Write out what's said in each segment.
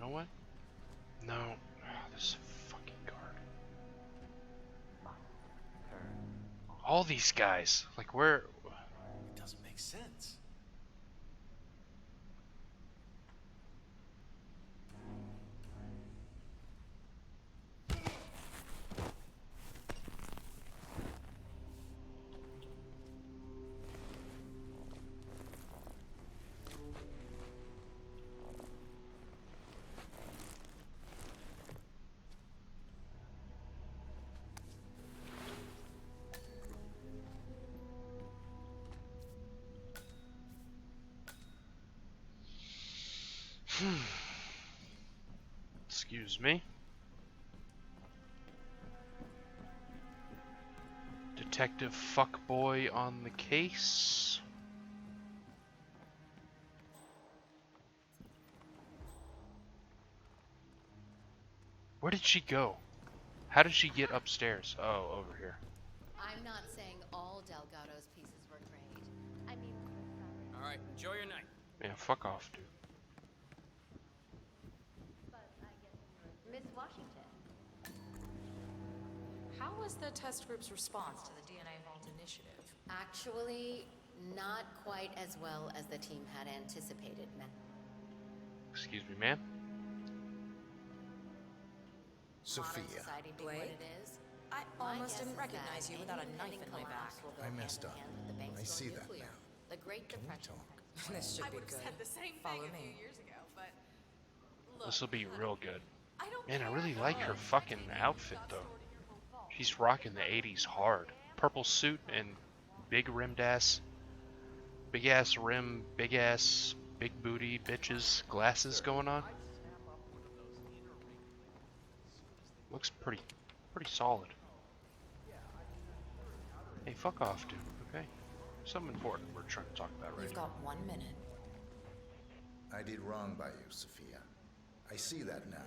know what? No. Oh, this fucking guard. All these guys. Like, where? It doesn't make sense. Excuse me. Detective Fuckboy on the case. Where did she go? How did she get upstairs? Oh, over here. I'm not saying all Delgado's pieces were great. I mean, All right, enjoy your night. Man, fuck off, dude. but I guess Miss Washington. How was the test group's response to the DNA Vault initiative? Actually, not quite as well as the team had anticipated, ma'am. Excuse me, ma'am. Modern Sophia, society being what Blake? it is, I my almost guess didn't is recognize that you without a any knife pending in my back. collapse will go I messed hand in up. hand with the bank's I see going that nuclear. now. The Great Can we Depression. talk? This should I be would have good. said the same Follow thing a few me. years ago, but look, This will be real good. I don't Man, I care really how like her much fucking titanium outfit, got though. stored in your whole vault. She's rocking the 80s hard. Purple suit and big rimmed ass. Big ass rim, big ass, big booty bitches, glasses going on. Looks pretty solid. Hey, fuck off, dude, okay? Something important we're trying to talk about right You've now. got 1 minute. I did wrong by you, Sophia. I see that now,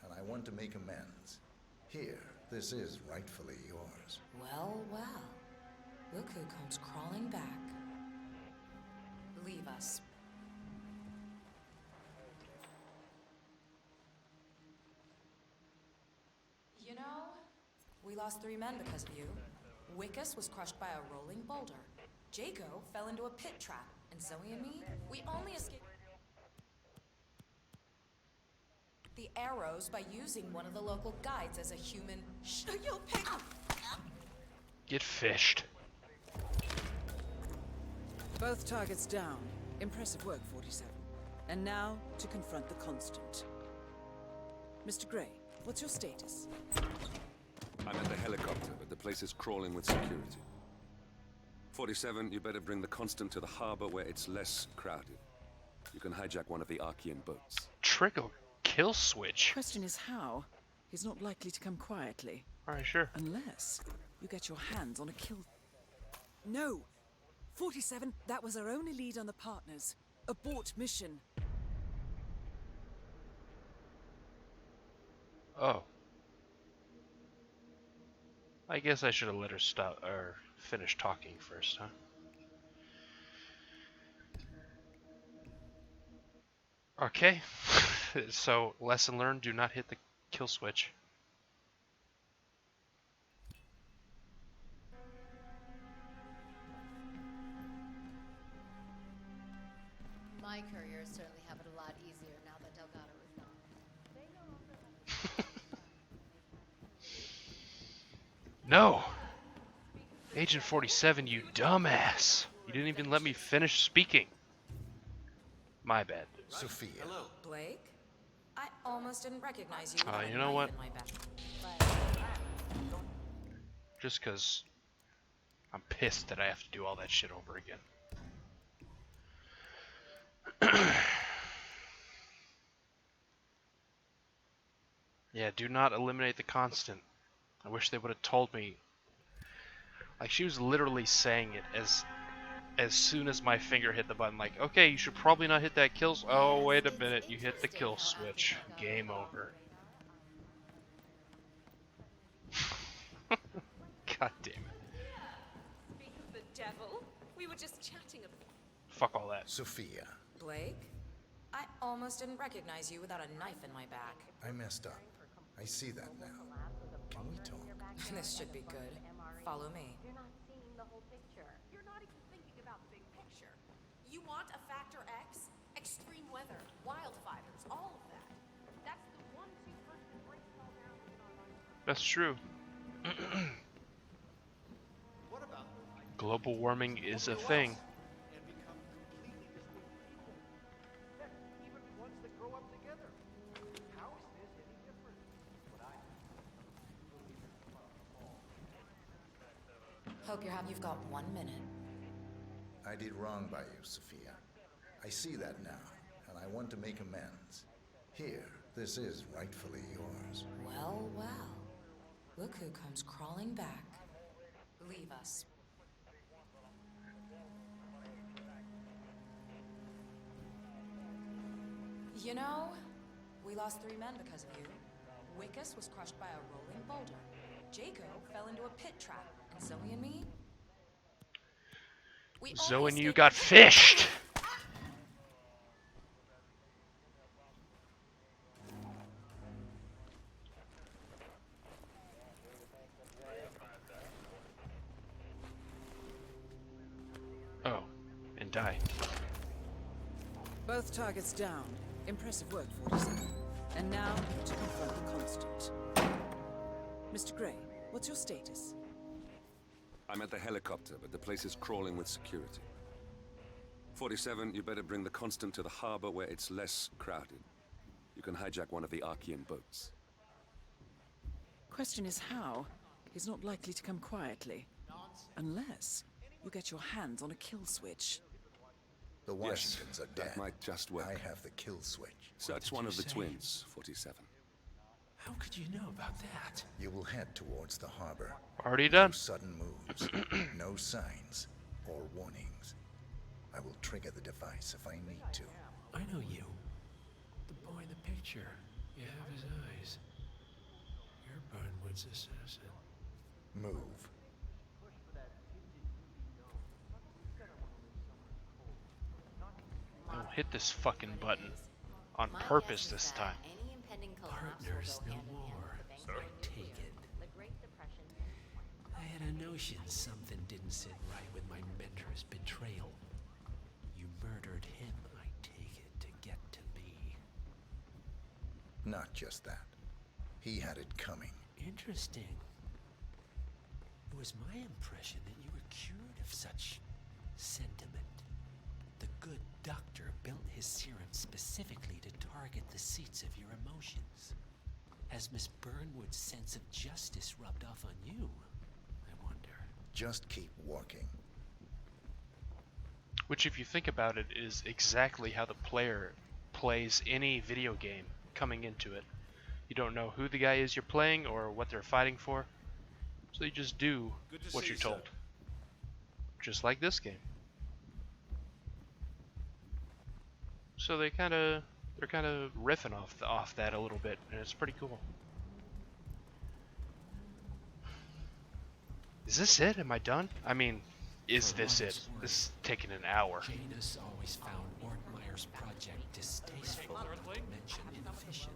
and I want to make amends. Here, this is rightfully yours. Well, well. Look who comes crawling back. Leave us. You know, we lost 3 men because of you. Wickus was crushed by a rolling boulder. Jaco fell into a pit trap. And Zoe and me, we only escaped the arrows by using one of the local guides as a human. You'll pick up. Get fished. Both targets down. Impressive work, 47. And now to confront the Constant. Mr. Gray, what's your status? I'm at the helicopter, but the place is crawling with security. 47, you better bring the Constant to the harbor where it's less crowded. You can hijack one of the Archean boats. Trick or kill switch. Question is how? He's not likely to come quietly. Alright, sure. Unless you get your hands on a kill... No! 47, that was our only lead on the partners. Abort mission. Oh. I guess I should have let her stop or finish talking first, huh? Okay. So, lesson learned, do not hit the kill switch. My couriers certainly have it a lot easier now that Delgado is gone. They no longer have No! Agent 47, you dumbass! You didn't even let me finish speaking. My bad. Sophia, Hello. Blake? I almost didn't recognize you without a you know knife what? in my back. Just because I'm pissed that I have to do all that shit over again. Yeah, do not eliminate the Constant. I wish they would have told me. Like, she was literally saying it as soon as my finger hit the button, like, okay, you should probably not hit that kill. Oh, wait a minute, you hit the kill switch. Game over. God damn it. Speak of the devil. We were just chatting about. Fuck all that. Sophia, Blake? I almost didn't recognize you without a knife in my back. I messed up. I see that now. Can we talk? This should be good. Follow me. You're not seeing the whole picture. You're not even thinking about the big picture. You want a Factor X? Extreme weather, wildfires, all of that. That's the 1-2 punch that breaks it all down in our life. That's true. What about Global warming is a thing. and become completely distinct people? Heck, even ones that grow up together. How is this any different? What I Hope you've got 1 minute. I did wrong by you, Sophia. I see that now, and I want to make amends. Here, this is rightfully yours. Well, well. Look who comes crawling back. Leave us. You know, we lost 3 men because of you. Wickus was crushed by a rolling boulder. Jaco fell into a pit trap, and Zoe and me... We Zoe only and you escaped got the- fished! Oh, and die. Both targets down. Impressive work, 47. And now to confront the constant. Mr. Gray, what's your status? I'm at the helicopter, but the place is crawling with security. 47, you better bring the Constant to the harbor where it's less crowded. You can hijack one of the Archean boats. Question is how? He's not likely to come quietly. Unless you get your hands on a kill switch. The Washingtons are dead. That might just work. I have the kill switch. Search one of the twins, 47. How could you know about that? You will head towards the harbor. Already done. No sudden moves, no signs or warnings. I will trigger the device if I need to. I know you. The boy in the picture. You have his eyes. You're Burnwood's assassin. Move. I'll hit this fucking button on My purpose guess is this that time. Any impending collapse Partners will no go hand in hand more. with the bank's I failure to take it. close. The Great Depression. I had a notion something didn't sit right with my mentor's betrayal. You murdered him, I take it, to get to me. Not just that. He had it coming. Interesting. It was my impression that you were cured of such sentiment. The good doctor built his serum specifically to target the seats of your emotions. Has Miss Burnwood's sense of justice rubbed off on you? I wonder. Just keep walking. Which, if you think about it, is exactly how the player plays any video game coming into it. You don't know who the guy is you're playing or what they're fighting for, so you just do what you're told. Just like this game. So they're kind of riffing off that a little bit, and it's pretty cool. Is this it? Am I done? I mean, is this it? This is taking an hour. Janus always found Ortmeyer's project distasteful, not to mention inefficient.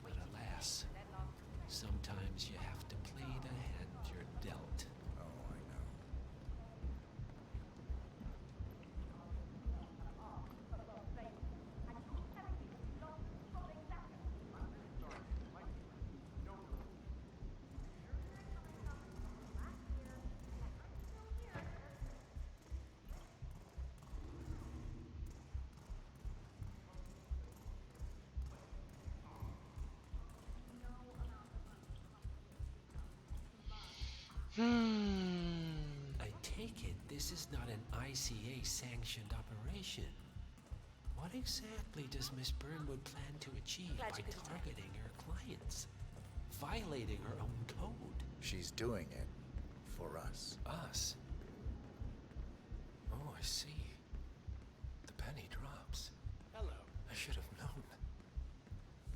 But alas, sometimes you have to play the hand you're dealt. Oh, I know. I take it this is not an ICA-sanctioned operation. What exactly does Miss Burnwood plan to achieve by targeting her clients? Violating her own code? She's doing it for us. Us? Oh, I see. The penny drops. Hello. I should have known.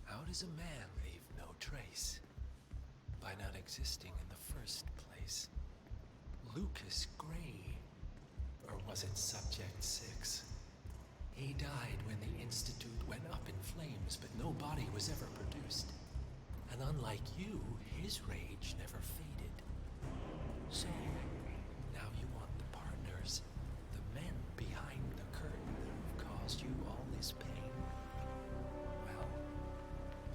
How does a man leave no trace? By not existing in the first place. Lucas Gray. Or was it Subject 6? He died when the Institute went up in flames, but no body was ever produced. And unlike you, his rage never faded. So, now you want the partners, the men behind the curtain who've caused you all this pain. Well,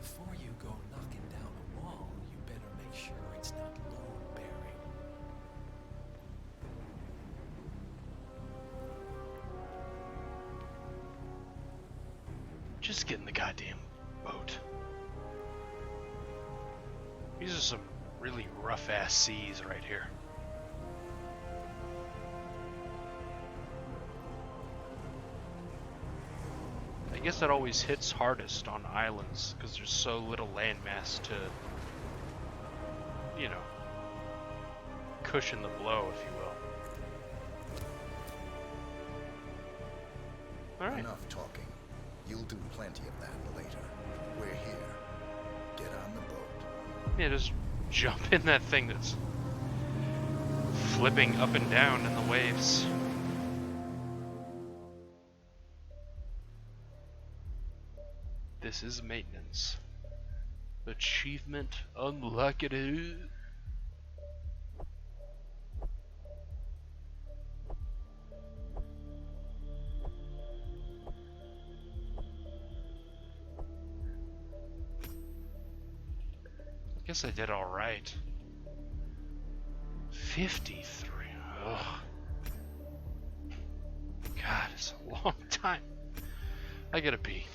before you go knocking down a wall, you better make sure it's not load-bearing. Just get in the goddamn boat. These are some really rough-ass seas right here. I guess that always hits hardest on islands because there's so little landmass to, you know, cushion the blow, if you will. Alright. Enough talking. You'll do plenty of that later. We're here. Get on the boat. Yeah, just jump in that thing that's flipping up and down in the waves. This is maintenance. Achievement unlocked. Guess I did all right. 53. Ugh. God, it's a long time. I gotta pee.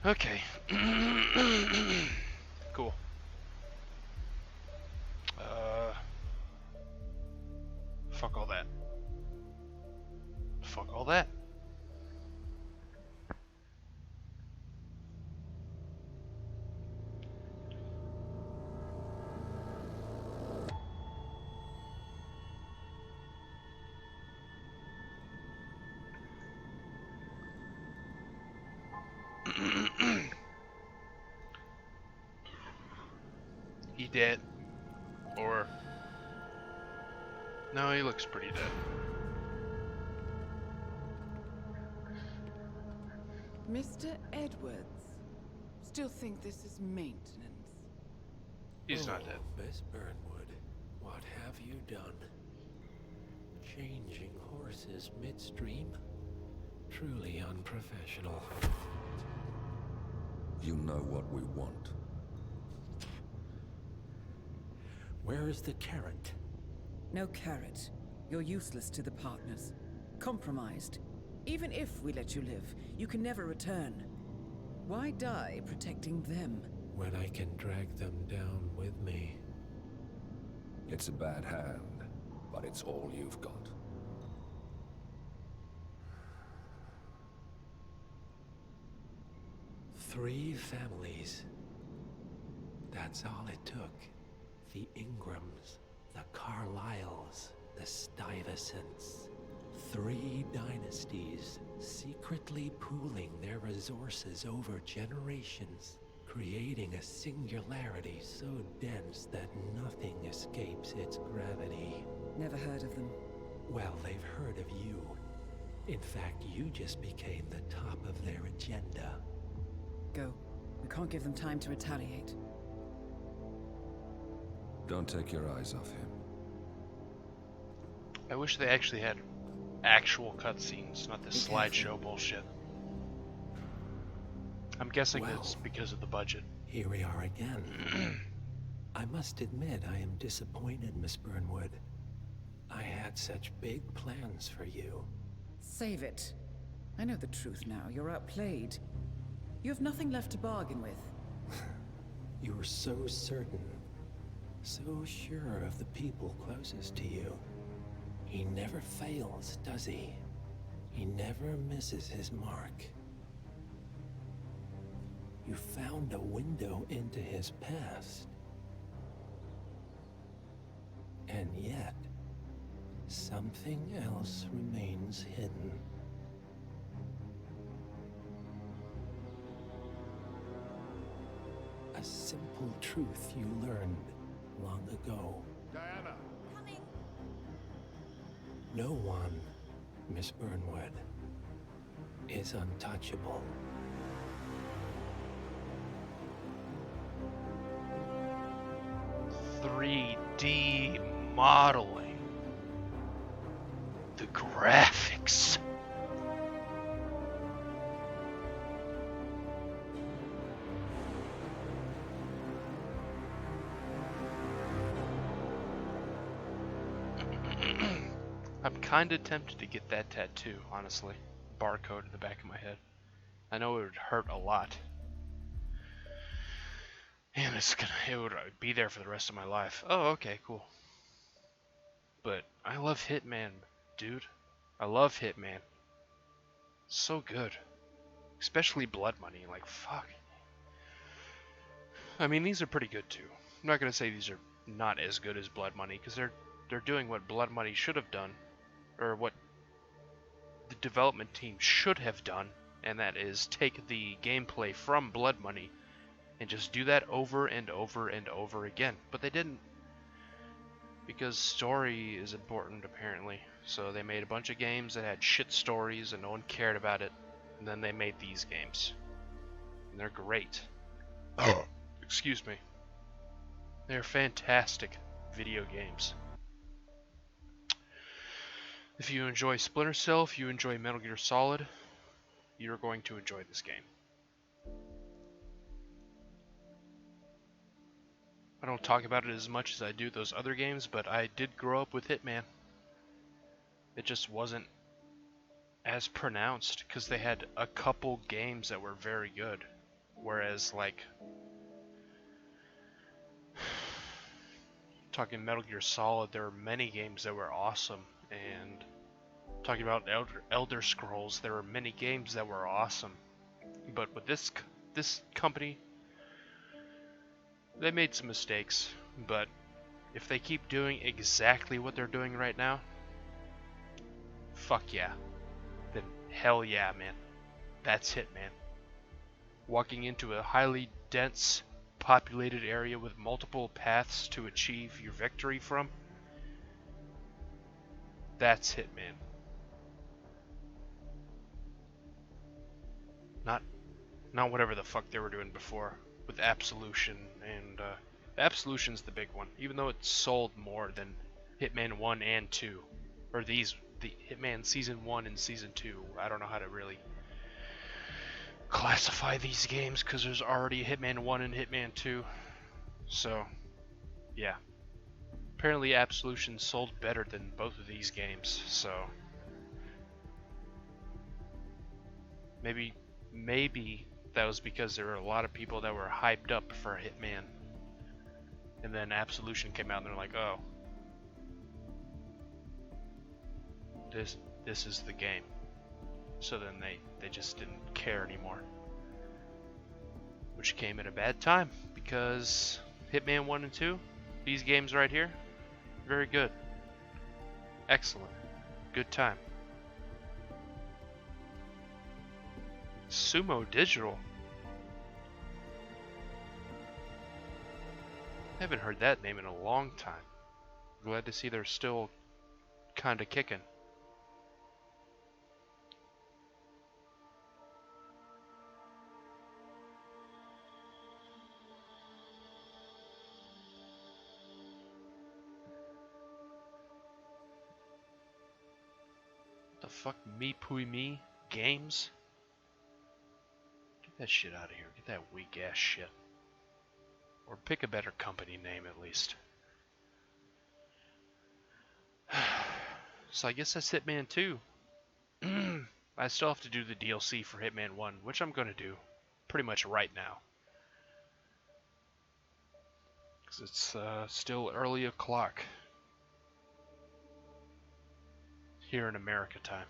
Okay. Cool. Fuck all that. Fuck all that. He dead. Or... No, he looks pretty dead. Mr. Edwards, still think this is maintenance? He's not dead. Miss Burnwood, what have you done? Changing horses midstream? Truly unprofessional. You know what we want. Where is the carrot? No carrot. You're useless to the partners. Compromised. Even if we let you live, you can never return. Why die protecting them? When I can drag them down with me. It's a bad hand, but it's all you've got. Three families. That's all it took. The Ingrams, the Carlyles, the Stuyvesants. 3 dynasties, secretly pooling their resources over generations, creating a singularity so dense that nothing escapes its gravity. Never heard of them. Well, they've heard of you. In fact, you just became the top of their agenda. Go. We can't give them time to retaliate. Don't take your eyes off him. I wish they actually had actual cutscenes, not this Be careful. slideshow bullshit. I'm guessing Well. it's because of the budget. Here we are again. I must admit I am disappointed, Miss Burnwood. I had such big plans for you. Save it. I know the truth now. You're outplayed. You have nothing left to bargain with. You were so certain, so sure of the people closest to you. He never fails, does he? He never misses his mark. You found a window into his past. And yet, something else remains hidden. A simple truth you learned long ago. Diana! Coming. No one, Miss Burnwood, is untouchable. .3D modeling. The graphics. I'm kinda tempted to get that tattoo, honestly. Barcode in the back of my head. I know it would hurt a lot. And it would be there for the rest of my life. Oh, okay, cool. But I love Hitman, dude. I love Hitman. So good. Especially Blood Money, like fuck. I mean, these are pretty good too. I'm not gonna say these are not as good as Blood Money, because they're doing what Blood Money should have done, or what the development team should have done, and that is take the gameplay from Blood Money and just do that over and over and over again. But they didn't, because story is important apparently. So they made a bunch of games that had shit stories and no one cared about it, and then they made these games, and they're great. Oh, excuse me. They're fantastic video games. If you enjoy Splinter Cell, if you enjoy Metal Gear Solid, you're going to enjoy this game. I don't talk about it as much as I do those other games, but I did grow up with Hitman. It just wasn't as pronounced because they had a couple games that were very good. Whereas, like, talking Metal Gear Solid, there were many games that were awesome. And talking about Elder Scrolls, there were many games that were awesome. But with this company, they made some mistakes. But if they keep doing exactly what they're doing right now, fuck yeah. Then hell yeah, man. That's Hitman. Walking into a highly dense, populated area with multiple paths to achieve your victory from, that's Hitman. Not whatever the fuck they were doing before with Absolution, and Absolution's the big one, even though it sold more than Hitman 1 and 2, or the Hitman Season 1 and Season 2. I don't know how to really classify these games because there's already Hitman 1 and Hitman 2. So, yeah. Apparently Absolution sold better than both of these games, so maybe that was because there were a lot of people that were hyped up for Hitman. And then Absolution came out and they're like, oh, this is the game. So then they just didn't care anymore. Which came at a bad time, because Hitman 1 and 2, these games right here, very good. Excellent. Good time. Sumo Digital. I haven't heard that name in a long time. Glad to see they're still kinda kicking. The fuck, Me Pui Me Games? Get that shit out of here. Get that weak ass shit. Or pick a better company name at least. So I guess that's Hitman 2. I still have to do the DLC for Hitman 1, which I'm going to do pretty much right now. Because it's still early o'clock here in America time.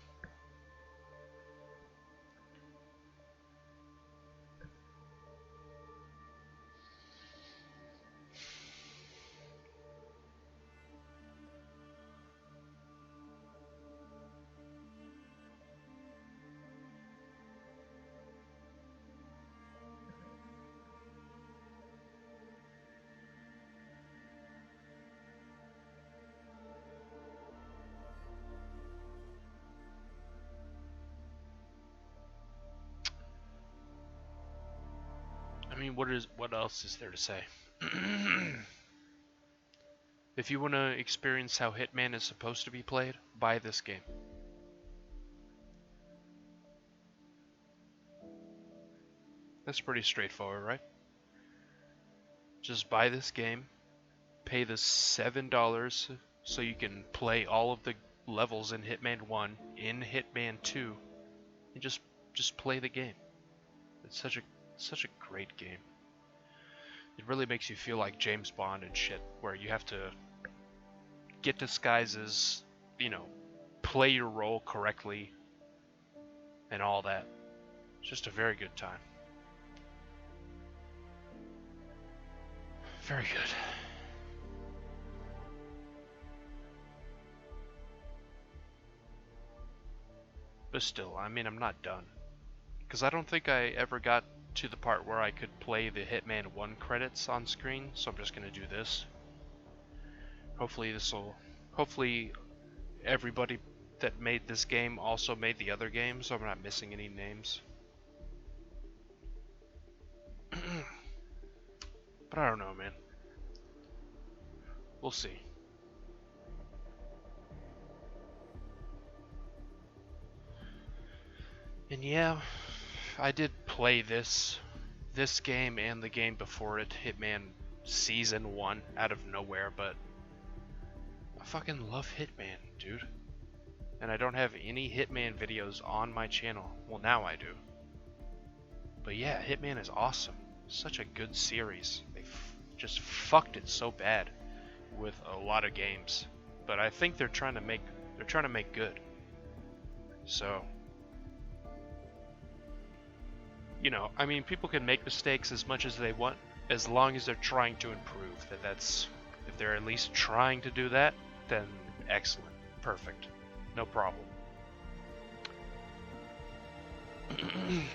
I mean, what else is there to say? If you want to experience how Hitman is supposed to be played, buy this game. That's pretty straightforward, right? Just buy this game, pay the $7 so you can play all of the levels in Hitman 1 in Hitman 2, and just play the game. It's such a great game. It really makes you feel like James Bond and shit, where you have to get disguises, you know, play your role correctly, and all that. It's just a very good time. Very good. But still, I mean, I'm not done. Because I don't think I ever got to the part where I could play the Hitman 1 credits on screen, so I'm just gonna do this. Hopefully everybody that made this game also made the other game, so I'm not missing any names. But I don't know, man. We'll see. And yeah, I did play this game and the game before it, Hitman Season 1, out of nowhere, but I fucking love Hitman, dude. And I don't have any Hitman videos on my channel. Well, now I do. But yeah, Hitman is awesome. Such a good series. They just fucked it so bad with a lot of games. But I think they're trying to make good. So, you know, I mean, people can make mistakes as much as they want, as long as they're trying to improve. If they're at least trying to do that, then excellent, perfect, no problem.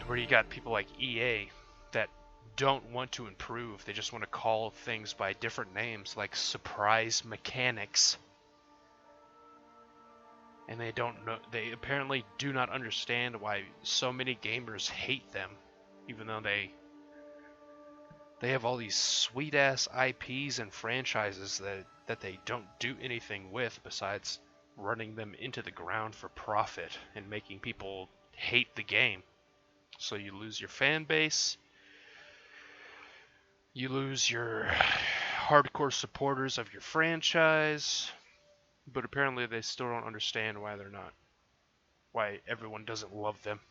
Where you got people like EA that don't want to improve, they just want to call things by different names, like Surprise Mechanics. And they don't know, they apparently do not understand why so many gamers hate them, even though they have all these sweet ass IPs and franchises that they don't do anything with besides running them into the ground for profit and making people hate the game. So you lose your fan base, you lose your hardcore supporters of your franchise, but apparently they still don't understand why everyone doesn't love them.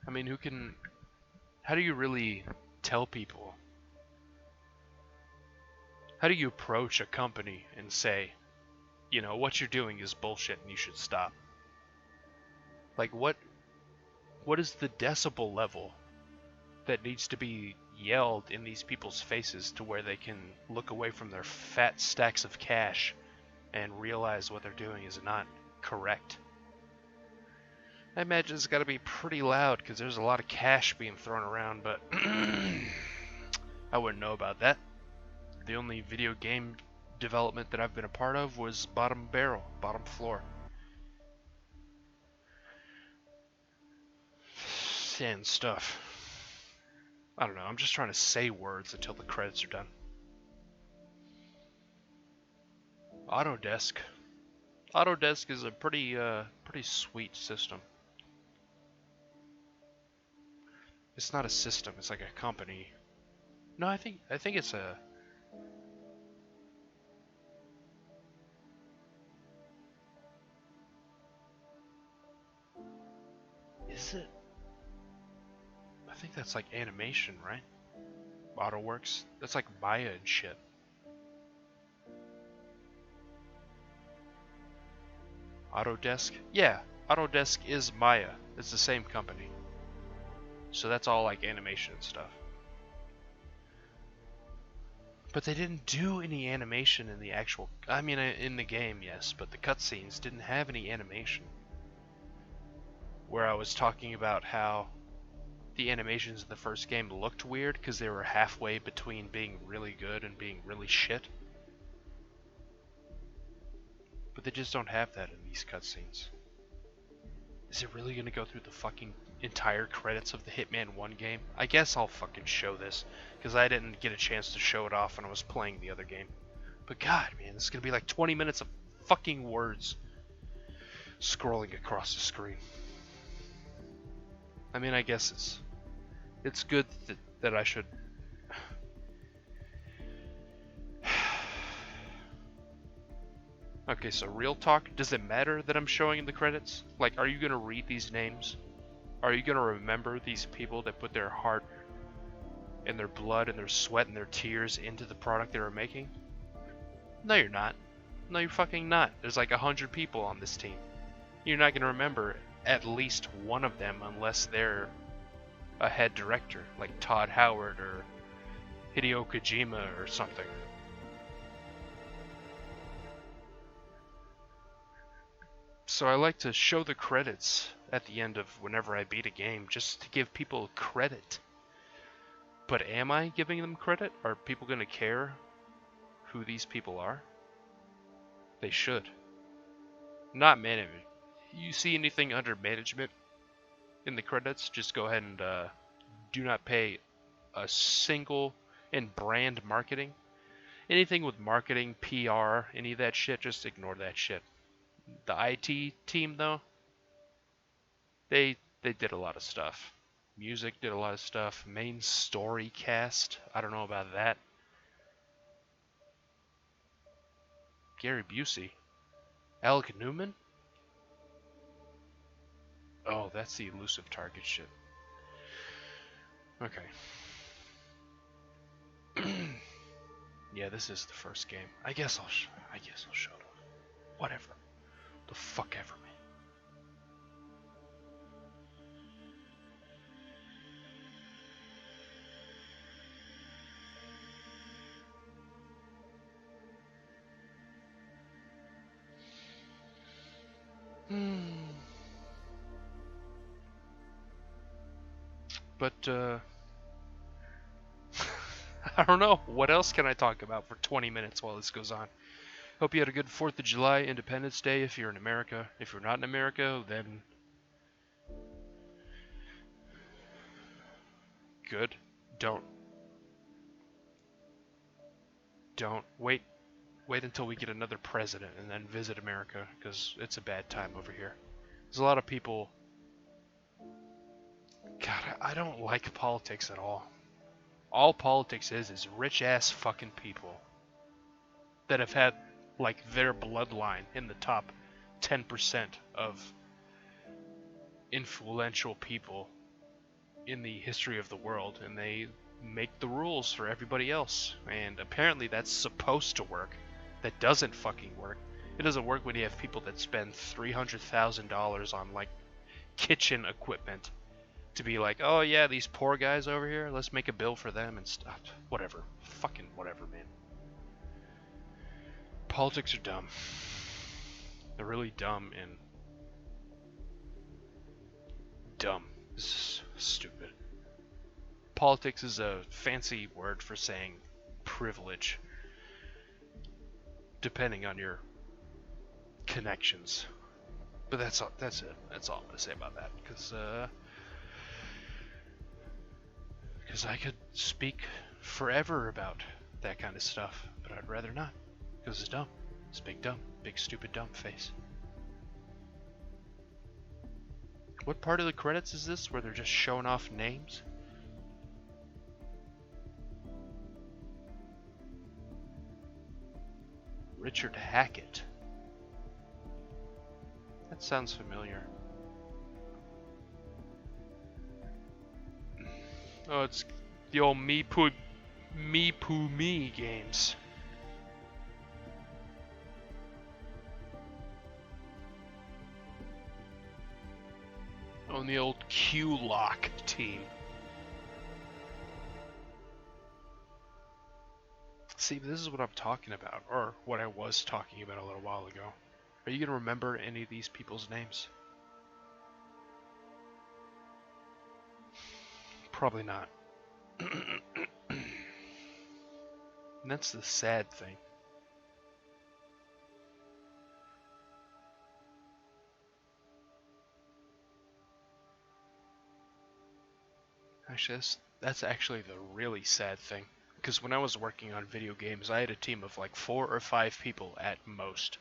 I mean, how do you really tell people? How do you approach a company and say, you know, what you're doing is bullshit and you should stop? Like, what is the decibel level that needs to be yelled in these people's faces to where they can look away from their fat stacks of cash and realize what they're doing is not correct? I imagine it's got to be pretty loud because there's a lot of cash being thrown around, but I wouldn't know about that. The only video game development that I've been a part of was bottom floor. And stuff. I don't know, I'm just trying to say words until the credits are done. Autodesk. Autodesk is a pretty sweet system. It's not a system, it's like a company. No, I think it's a. Is it? I think that's like animation, right? AutoWorks. That's like Maya and shit. Autodesk? Yeah, Autodesk is Maya. It's the same company. So that's all like animation and stuff. But they didn't do any animation in the actual... I mean, in the game, yes, but the cutscenes didn't have any animation. Where I was talking about how the animations in the first game looked weird because they were halfway between being really good and being really shit. But they just don't have that in these cutscenes. Is it really gonna go through the fucking entire credits of the Hitman 1 game? I guess I'll fucking show this, because I didn't get a chance to show it off when I was playing the other game. But god, man, this is gonna be like 20 minutes of fucking words scrolling across the screen. I mean, I guess it's good that I should... Okay, so real talk, does it matter that I'm showing the credits? Like, are you gonna read these names? Are you gonna remember these people that put their heart and their blood and their sweat and their tears into the product they were making? No, you're not. No, you're fucking not. There's like 100 people on this team. You're not gonna remember at least one of them unless they're a head director, like Todd Howard or Hideo Kojima or something. So I like to show the credits at the end of whenever I beat a game, just to give people credit. But am I giving them credit? Are people going to care who these people are? They should. Not management. You see anything under management in the credits, just go ahead and do not pay a single in brand marketing. Anything with marketing, PR, any of that shit, just ignore that shit. The IT team, though, they did a lot of stuff. Music did a lot of stuff. Main story cast, I don't know about that. Gary Busey. Alec Newman? Oh, that's the elusive target shit. Okay. Yeah, this is the first game. I guess I'll show it off. Whatever. The fuck ever, man. But, I don't know. What else can I talk about for 20 minutes while this goes on? Hope you had a good 4th of July, Independence Day if you're in America. If you're not in America, then good. Don't wait until we get another president and then visit America, because it's a bad time over here. There's a lot of people... God, I don't like politics at all. All politics is rich ass fucking people that have had like their bloodline in the top 10% of influential people in the history of the world, and they make the rules for everybody else. And apparently that's supposed to work. That doesn't fucking work. It doesn't work when you have people that spend $300,000 on like kitchen equipment to be like, oh yeah, these poor guys over here, let's make a bill for them and stuff. Whatever. Fucking whatever, man. Politics are dumb. They're really dumb and dumb. This is stupid. Politics is a fancy word for saying privilege, depending on your connections. But that's all. That's it. That's all I'm gonna say about that. Because I could speak forever about that kind of stuff, but I'd rather not. Because it's dumb. It's big dumb. Big stupid dumb face. What part of the credits is this where they're just showing off names? Richard Hackett. That sounds familiar. Oh, it's the old Me Poo Me games. On the old Q-Lock team. See, this is what I'm talking about, or what I was talking about a little while ago. Are you going to remember any of these people's names? Probably not. And that's the sad thing. Actually, that's actually the really sad thing. Because when I was working on video games, I had a team of like 4 or 5 people at most.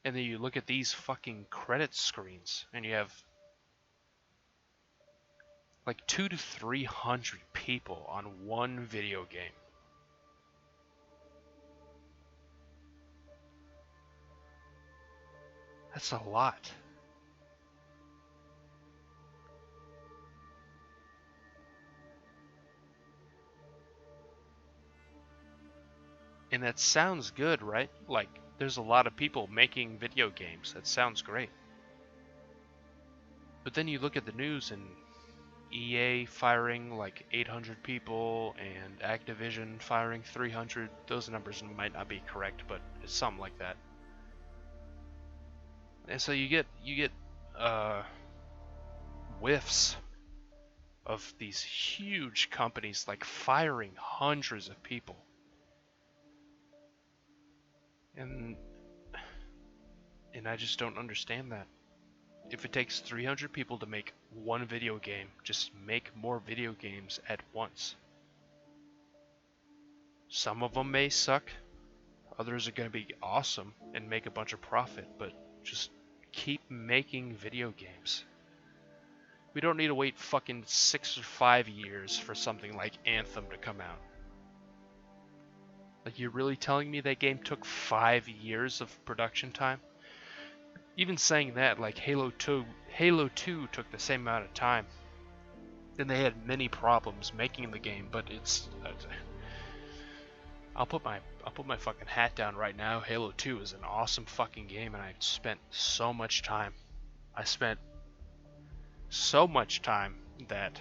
And then you look at these fucking credit screens, and you have like 200 to 300 people on one video game. That's a lot. And that sounds good, right? Like, there's a lot of people making video games. That sounds great. But then you look at the news and EA firing like 800 people and Activision firing 300. Those numbers might not be correct, but it's something like that. And so you get whiffs of these huge companies like firing hundreds of people. And I just don't understand that. If it takes 300 people to make one video game, just make more video games at once. Some of them may suck, others are going to be awesome and make a bunch of profit, but just keep making video games. We don't need to wait fucking 6 or 5 years for something like Anthem to come out. Like, you're really telling me that game took 5 years of production time? Even saying that, like Halo 2 took the same amount of time. And they had many problems making the game, but it's I'll put my fucking hat down right now. Halo 2 is an awesome fucking game, and I spent so much time. I spent so much time that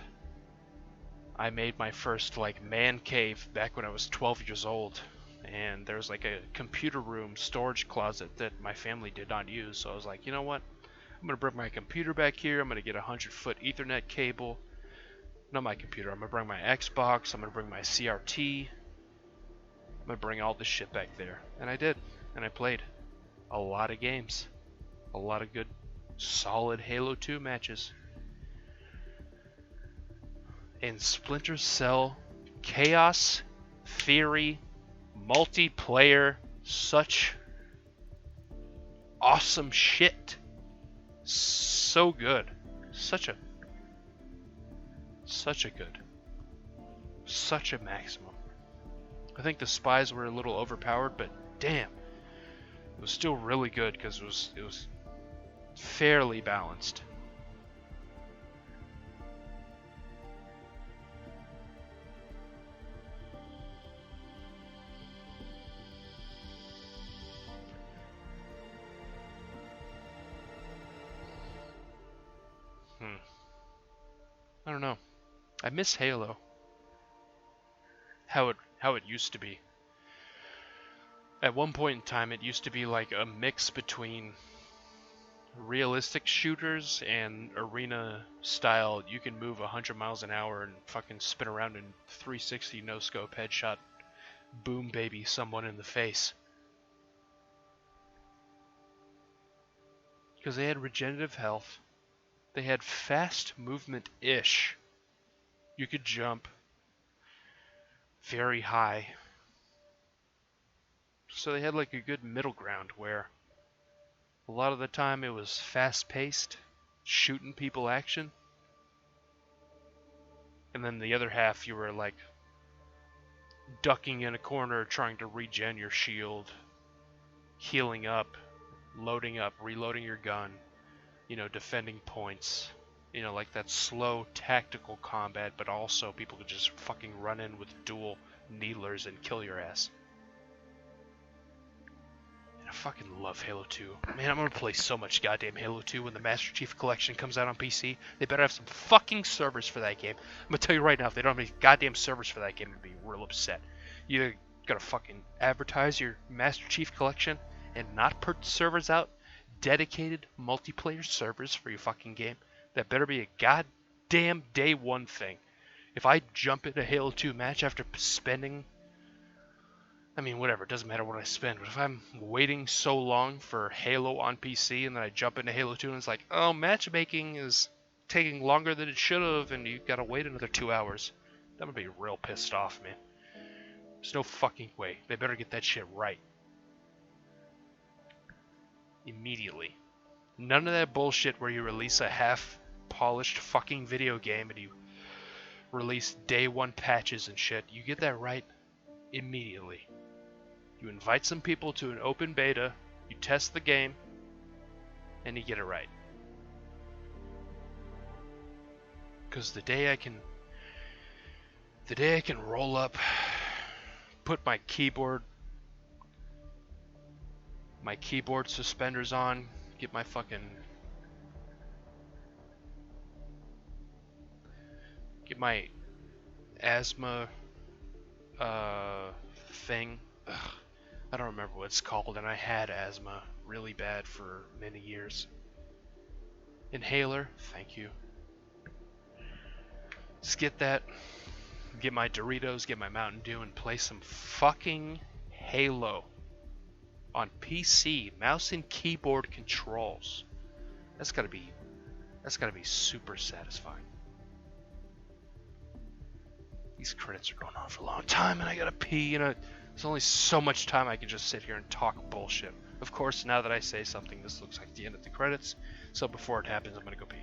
I made my first like man cave back when I was 12 years old, and there was like a computer room storage closet that my family did not use. So I was like, you know what? I'm gonna bring my computer back here. I'm gonna get a 100-foot Ethernet cable. Not my computer. I'm gonna bring my Xbox. I'm gonna bring my CRT. I'm gonna bring all this shit back there, and I did, and I played a lot of games, a lot of good, solid Halo 2 matches. In Splinter Cell, Chaos Theory, multiplayer, such awesome shit. So good. Such a good. Such a maximum. I think the spies were a little overpowered, but damn. It was still really good because it was fairly balanced. I don't know. I miss Halo. How it used to be. At one point in time, it used to be like a mix between realistic shooters and arena style. You can move 100 miles an hour and fucking spin around in 360 no scope headshot, boom baby someone in the face. Because they had regenerative health. They had fast movement-ish. You could jump very high. So they had like a good middle ground where a lot of the time it was fast-paced, shooting people action. And then the other half you were like ducking in a corner trying to regen your shield. healing up, loading up, reloading your gun, defending points, like that slow tactical combat, but also people could just fucking run in with dual needlers and kill your ass. And I fucking love Halo 2. Man, I'm gonna play so much goddamn Halo 2 when the Master Chief Collection comes out on PC. They better have some fucking servers for that game. I'm gonna tell you right now, if they don't have any goddamn servers for that game, I'd be real upset. You gotta fucking advertise your Master Chief Collection and not put servers out, dedicated multiplayer servers for your fucking game. That better be a goddamn day one thing. If I jump into a Halo 2 match after spending, I mean, whatever, it doesn't matter what I spend, but if I'm waiting so long for Halo on PC and then I jump into Halo 2 and it's like, oh, matchmaking is taking longer than it should have and you gotta wait another 2 hours, I'm gonna be real pissed off, man. There's no fucking way. They better get that shit right. Immediately. None of that bullshit where you release a half-polished fucking video game and you release day one patches and shit. You get that right immediately. You invite some people to an open beta, you test the game, and you get it right. Because the day I can roll up, put my keyboard suspenders on, get my asthma thing. Ugh, I don't remember what it's called, and I had asthma really bad for many years. Inhaler, thank you. Just get that, get my Doritos, get my Mountain Dew, and play some fucking Halo on PC, mouse and keyboard controls. That's gotta be super satisfying. These credits are going on for a long time, and I gotta pee. There's only so much time I can just sit here and talk bullshit. Of course, now that I say something, this looks like the end of the credits. So before it happens, I'm gonna go pee.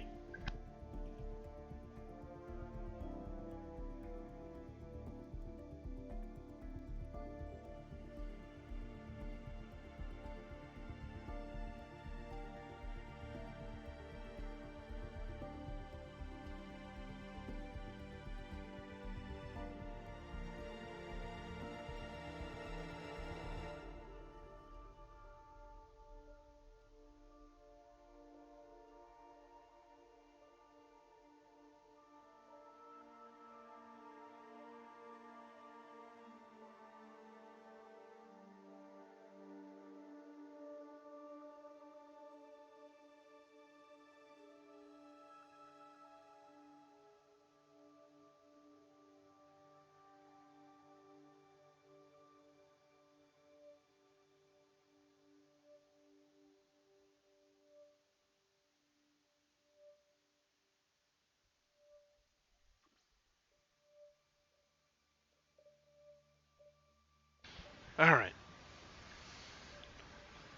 All right.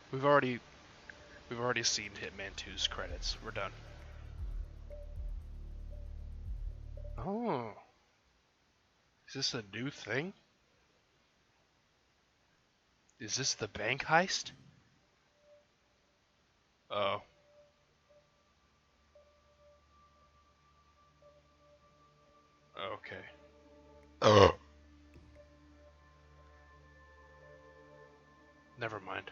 We've already seen Hitman 2's credits. We're done. Oh. Is this a new thing? Is this the bank heist? Oh. Okay. Oh. Never mind.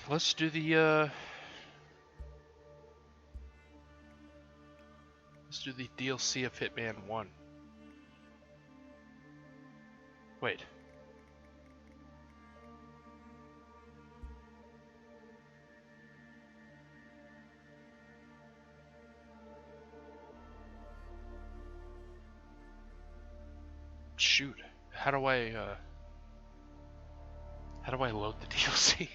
Let's do the DLC of Hitman 1. Wait. Shoot. How do I load the DLC?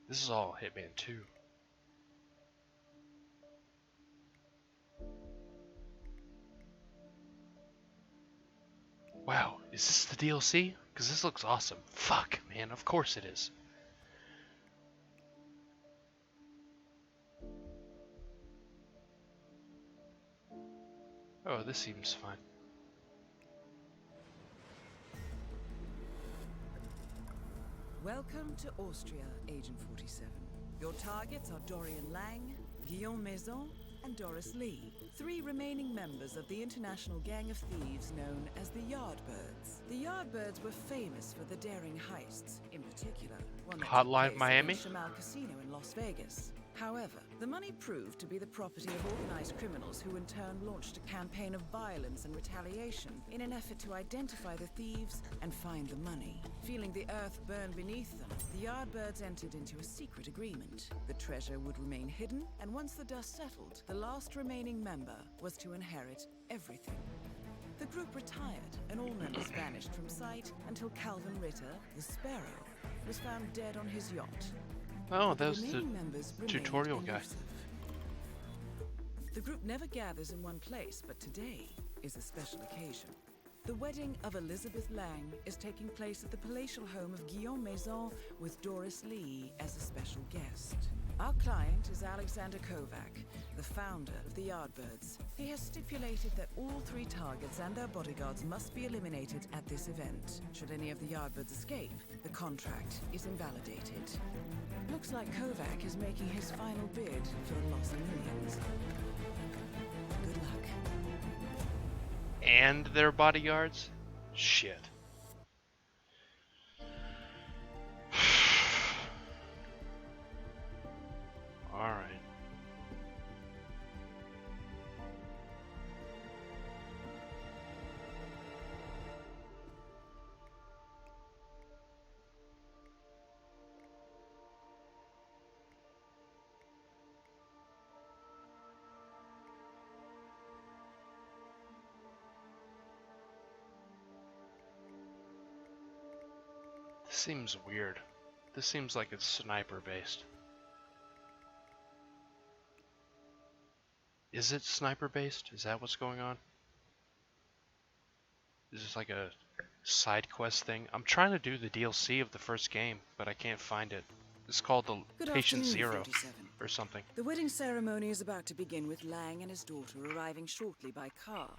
This is all Hitman 2. Wow, is this the DLC? Because this looks awesome. Fuck, man, of course it is. Oh, this seems fine. Welcome to Austria, Agent 47. Your targets are Dorian Lang, Guillaume Maison, and Doris Lee, 3 remaining members of the international gang of thieves known as the Yardbirds. The Yardbirds were famous for the daring heists, in particular, one that took Hotline place Miami? at the Chamal Casino in Las Vegas. However, the money proved to be the property of organized criminals who in turn launched a campaign of violence and retaliation in an effort to identify the thieves and find the money. Feeling the earth burn beneath them, the Yardbirds entered into a secret agreement. The treasure would remain hidden, and once the dust settled, the last remaining member was to inherit everything. The group retired, and all members vanished from sight until Calvin Ritter, the Sparrow, was found dead on his yacht. Oh, But that was the remaining members remained tutorial guy. elusive. The group never gathers in one place, but today is a special occasion. The wedding of Elizabeth Lang is taking place at the palatial home of Guillaume Maison with Doris Lee as a special guest. Our client is Alexander Kovac, the founder of the Yardbirds. He has stipulated that all 3 targets and their bodyguards must be eliminated at this event. Should any of the Yardbirds escape, the contract is invalidated. Looks like Kovac is making his final bid for the lost millions. Good luck. And their bodyguards? Shit. Alright. This seems weird. This seems like it's sniper based. Is it sniper based? Is that what's going on? Is this like a side quest thing? I'm trying to do the DLC of the first game, but I can't find it. It's called the Good Patient afternoon, Zero 47. or something. The wedding ceremony is about to begin with Lang and his daughter arriving shortly by car.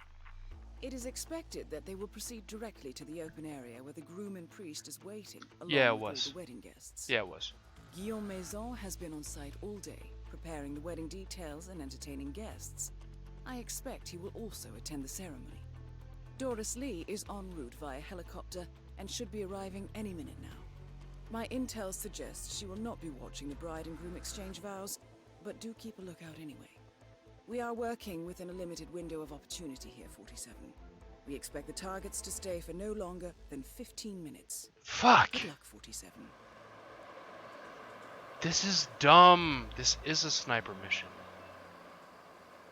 It is expected that they will proceed directly to the open area where the groom and priest is waiting, along Yeah, it with all was. the wedding guests. Yeah, it was. Guillaume Maison has been on site all day, preparing the wedding details and entertaining guests. I expect he will also attend the ceremony. Doris Lee is en route via helicopter and should be arriving any minute now. My intel suggests she will not be watching the bride and groom exchange vows, but do keep a lookout anyway. We are working within a limited window of opportunity here, 47. We expect the targets to stay for no longer than 15 minutes. Fuck! Good luck, 47. This is dumb. This is a sniper mission.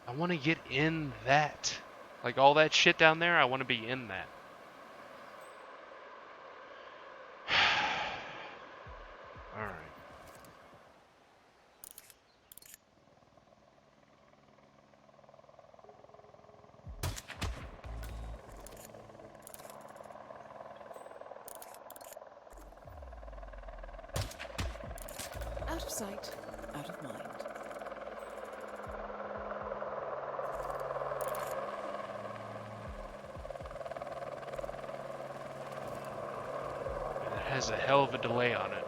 I want to get in that. Like all that shit down there, I want to be in that. Alright. Out of sight, out of mind. It has a hell of a delay on it.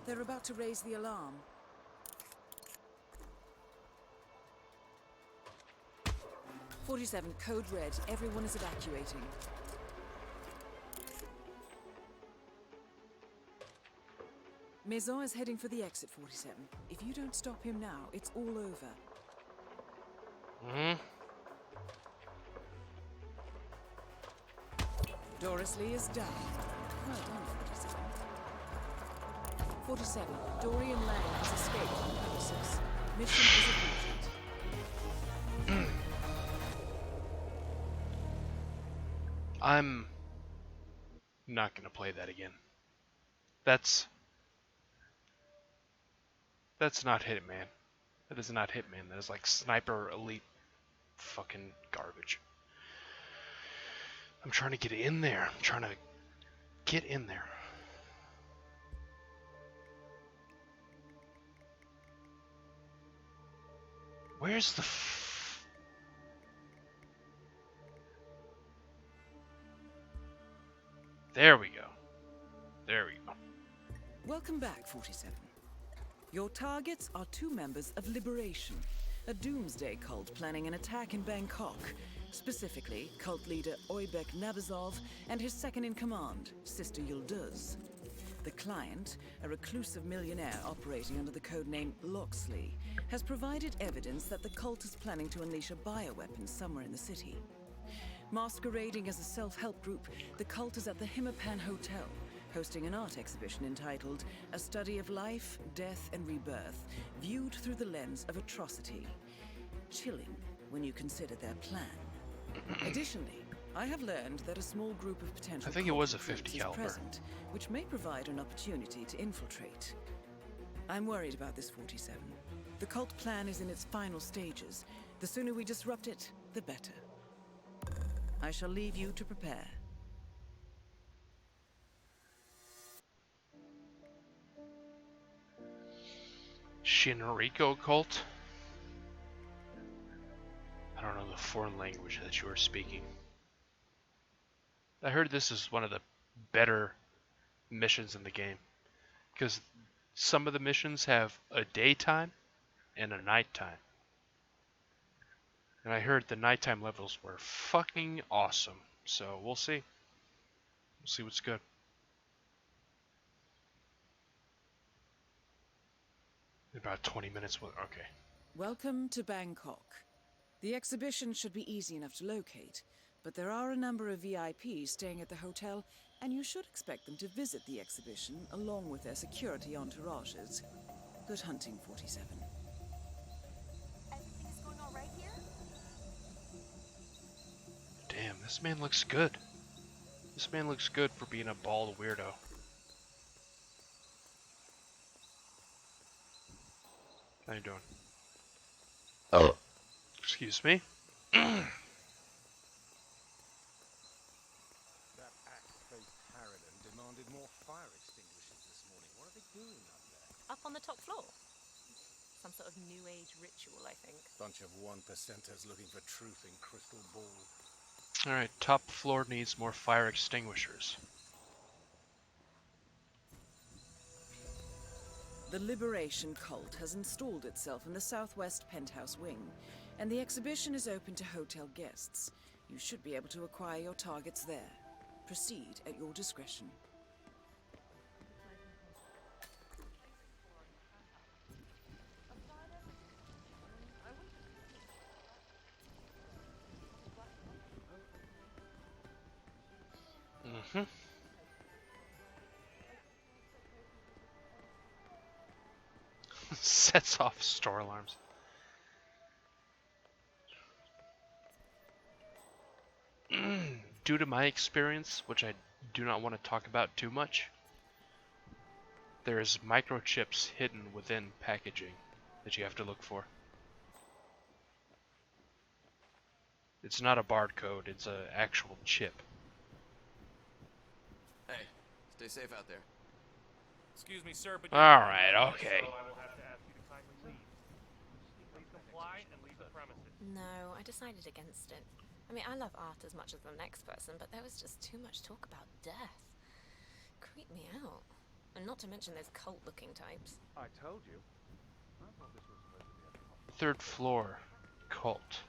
They're about to raise the alarm. 47, code red. Everyone is evacuating. Maison is heading for the exit, 47. If you don't stop him now, it's all over. Doris Lee is down. Well done, 47. 47. Dorian Lang has escaped from the premises. Mission is aborted. I'm not gonna play that again. That's not Hitman. That is not Hitman. That is like Sniper Elite fucking garbage. I'm trying to get in there. I'm trying to get in there. Where's the There we go. There we go. Welcome back, 47. Your targets are 2 members of Liberation, a doomsday cult planning an attack in Bangkok. Specifically, cult leader Oybek Nabazov and his second-in-command, Sister Yıldız. The client, a reclusive millionaire operating under the codename Loxley, has provided evidence that the cult is planning to unleash a bioweapon somewhere in the city. Masquerading as a self-help group, the cult is at the HITMAN Hotel, hosting an art exhibition entitled A Study of Life, Death and Rebirth, viewed through the lens of atrocity. Chilling when you consider their plan. Additionally, I have learned that a small group of potential I think it was a cult 50 recruits is caliber. present, which may provide an opportunity to infiltrate. I'm worried about this, 47. The cult plan is in its final stages. The sooner we disrupt it, the better. I shall leave you to prepare. Shinriko cult? I don't know the foreign language that you are speaking. I heard this is one of the better missions in the game, because some of the missions have a daytime and a nighttime. And I heard the nighttime levels were fucking awesome. So we'll see. We'll see what's good. About 20 minutes. Okay. Welcome to Bangkok. The exhibition should be easy enough to locate, but there are a number of VIPs staying at the hotel, and you should expect them to visit the exhibition along with their security entourages. Good hunting, 47. Everything is going all right here? Damn, this man looks good. This man looks good for being a bald weirdo. How you doing? Oh. Excuse me. That axe-faced harridan demanded more fire extinguishers this morning. What are they doing up there? Up on the top floor. Some sort of new age ritual, I think. Bunch of one-percenters looking for truth in crystal ball. Alright, top floor needs more fire extinguishers. The Liberation cult has installed itself in the southwest penthouse wing, and the exhibition is open to hotel guests. You should be able to acquire your targets there. Proceed at your discretion. Mm-hmm. Sets off store alarms. Due to my experience, which I do not want to talk about too much, there's microchips hidden within packaging that you have to look for. It's not a barcode, it's an actual chip. Hey, stay safe out there. Excuse me, sir, but Alright, okay. so I will have to ask you to kindly leave. Please comply and leave the premises. No, I decided against it. I mean, I love art as much as the next person, but there was just too much talk about death. Creeped me out. And not to mention those cult-looking types. I told you. I thought this was supposed to be a... Third floor, cult.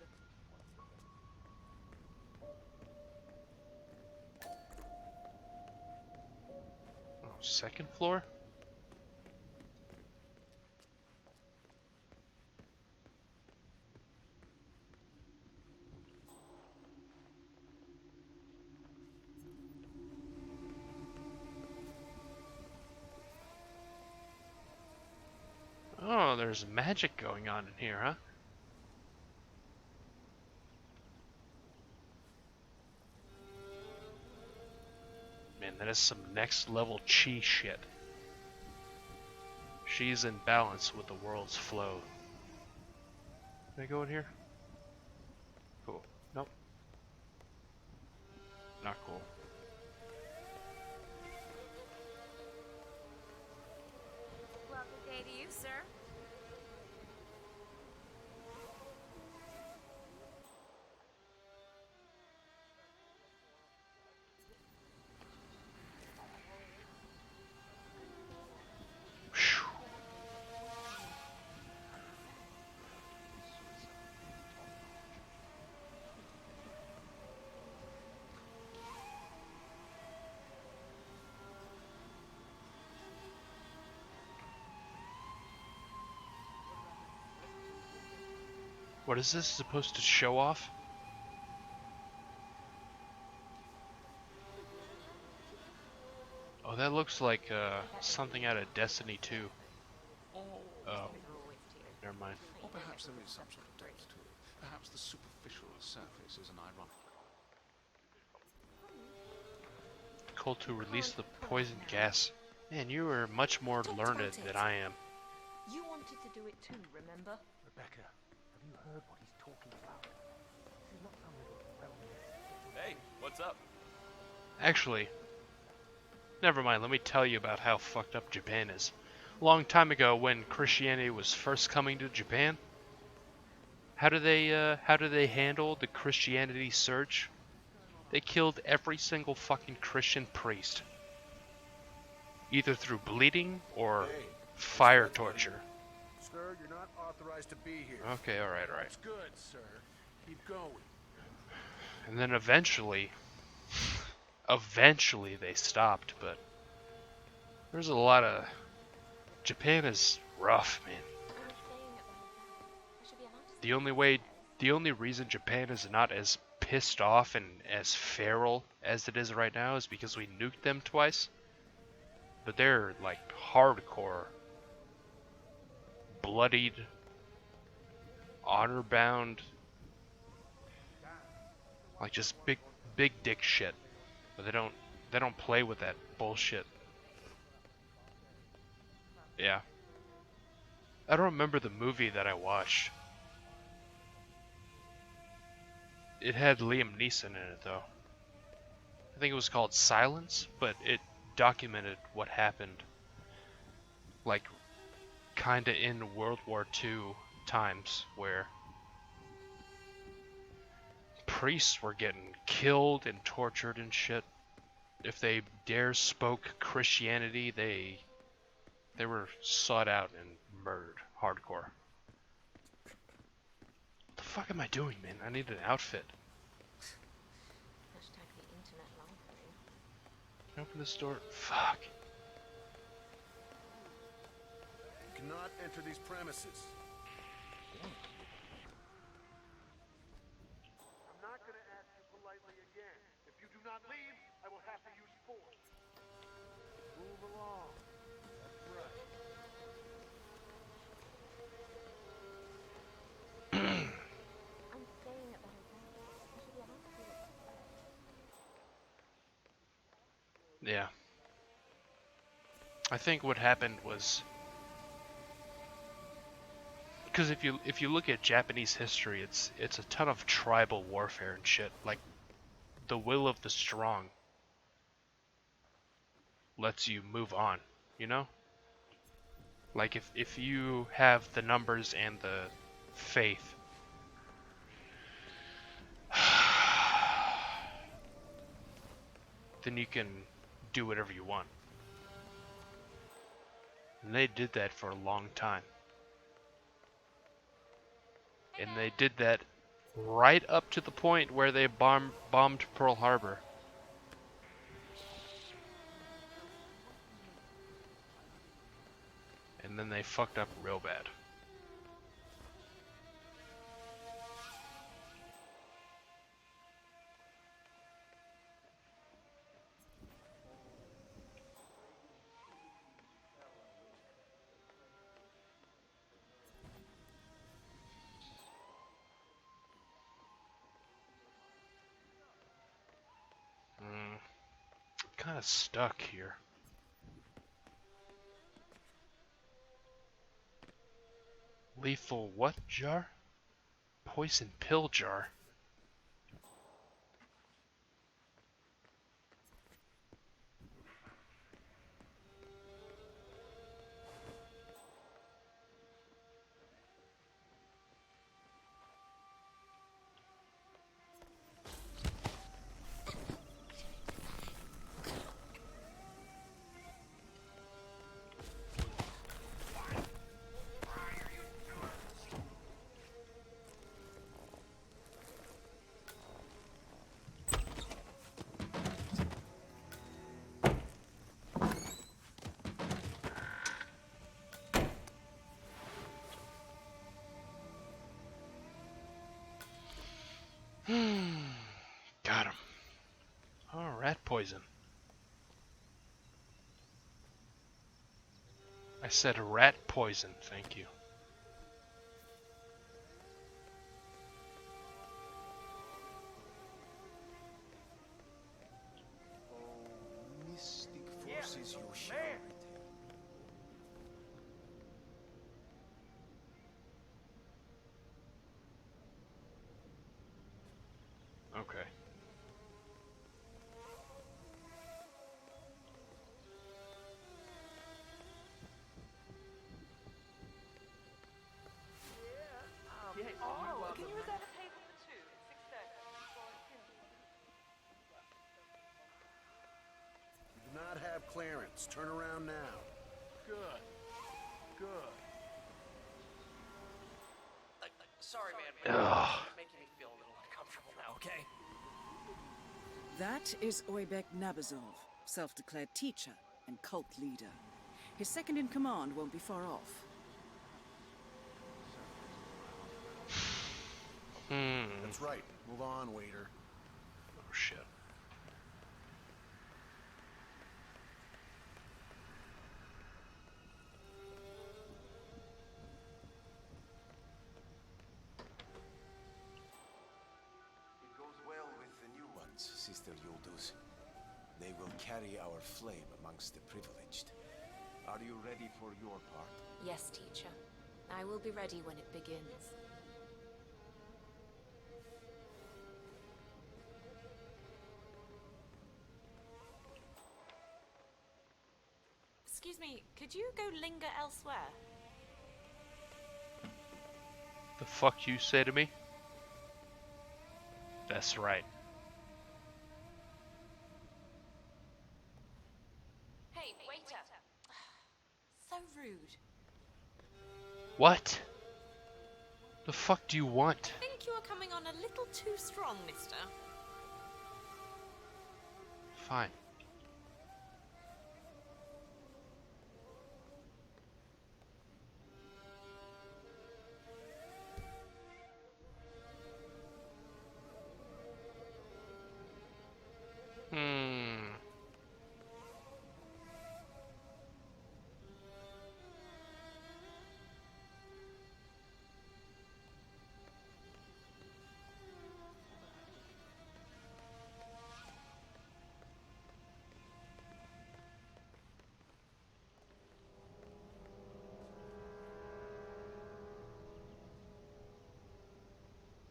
Oh, second floor? Oh, there's magic going on in here, huh? Man, that is some next level chi shit. She's in balance with the world's flow. Can I go in here? Cool. Nope. Not cool. Lovely day to you, sir. What is this supposed to show off? Oh, that looks like something out of Destiny 2. Oh, never mind. Or perhaps there is some sort of depth to it. Perhaps the superficial surface is an ironic. Cold to release the poison gas. Man, you are much more learned than I am. You wanted to do it too, remember? Rebecca, have you heard what he's talking about? This is not some little wellness. Hey, what's up? Actually, never mind, let me tell you about how fucked up Japan is. A long time ago, when Christianity was first coming to Japan, how do they handle the Christianity surge? They killed every single fucking Christian priest. Either through bleeding or fire torture. Sir, you're not authorized to be here. Okay, alright. That's good, sir. Keep going. And then eventually they stopped, but there's a lot of... Japan is rough, man. The only reason Japan is not as pissed off and as feral as it is right now is because we nuked them twice. But they're like hardcore, bloodied, honor-bound, like just big dick shit. But they don't play with that bullshit. Yeah. I don't remember the movie that I watched. It had Liam Neeson in it though. I think it was called Silence, but it documented what happened, like kinda in World War II times, where priests were getting killed and tortured and shit. If they dare spoke Christianity, they were sought out and murdered hardcore. What the fuck am I doing, man? I need an outfit. Hashtag the internet library. Can I open this door? Fuck. You cannot enter these premises. I'm not going to ask you politely again. If you do not leave, I will have to use force. Move along. That's right. I'm staying at the hotel. I should be allowed to do it. Yeah. I think what happened was, because if you look at Japanese history, it's a ton of tribal warfare and shit. Like, the will of the strong lets you move on, you know? Like, if you have the numbers and the faith, then you can do whatever you want. And they did that for a long time. And they did that right up to the point where they bombed Pearl Harbor. And then they fucked up real bad. Kind of stuck here. Lethal what jar? Poison pill jar. Got him. Oh, rat poison. I said rat poison, thank you. Mystic forces you shall retain. Okay. Oh, can you reserve a table for two? It's 6:30. You do not have clearance. Turn around now. Good. Good. Sorry, man. Ugh. It's making me feel a little uncomfortable now, okay? That is Oybek Nabazov, self-declared teacher and cult leader. His second in command won't be far off. That's right. Move on, waiter. Oh shit. It goes well with the new ones, Sister Yulduz. They will carry our flame amongst the privileged. Are you ready for your part? Yes, teacher. I will be ready when it begins. Excuse me, could you go linger elsewhere? The fuck you say to me? That's right. Hey, waiter! So rude. What? The fuck do you want? I think you are coming on a little too strong, mister. Fine.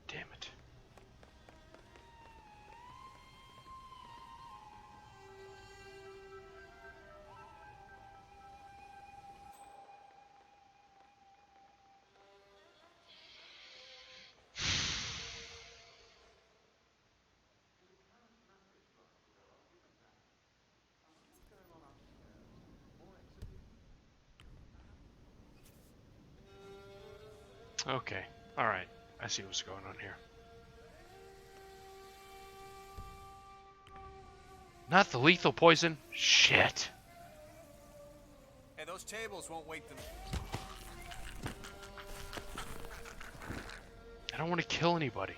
Damn it. Okay. Alright. I see what's going on here. Not the lethal poison? Shit. Hey, those tables won't wake them. I don't want to kill anybody.